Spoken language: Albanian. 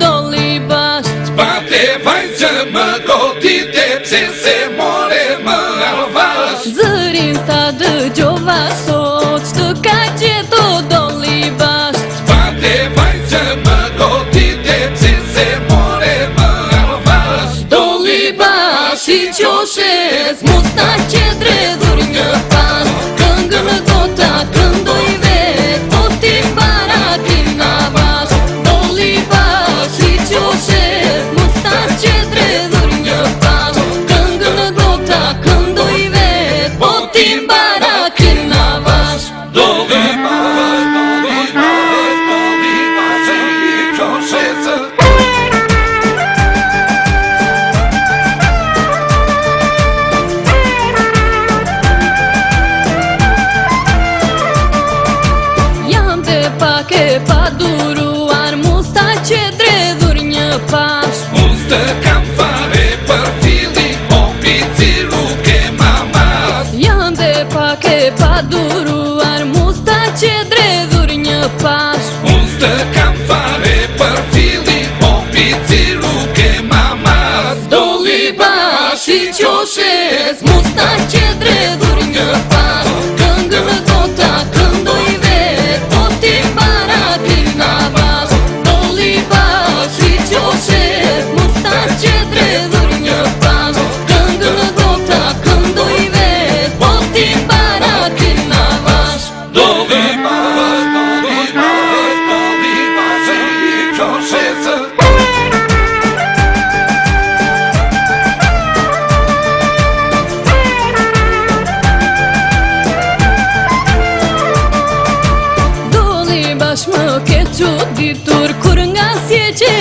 doli bash. Spate vajzë më godite, pse se more më avash. Zërin sa dëgjova sot, ç'të ka gjeto doli bash. Spate vajzë më godite, pse se more më avash. Doli bash I qoshes, musta qedre dhur një pas. Këngën do ta këndoj vet, po ti baratin na bash. Doli bash I qoshes, musta qedre dhur një pas. Këngën do ta këndoj vet, po ti baratin na bash. Doli bash, doli bash, doli bash, I qoshes. Pak e pa duruar, musta qedre dhur një pas. Unë të kam fare për fili, o pici rruge mamas. Jam dhe pak e pa duruar, musta qedre dhur një pas. Unë të kam fare për fili, o pici rruge mamas. Doli bash I qoshes, musta qedre dhur një pas. Këngën do ta këndoj vet, po ti baratin na bash. Doli bash I qoshes, musta qedre dhur një pas. Këngën do ta këndoj vet, po ti baratin na bash. Doli bash, doli bash, doli bash, I qoshes. Doli bash më ke çuditur, kur nga sje që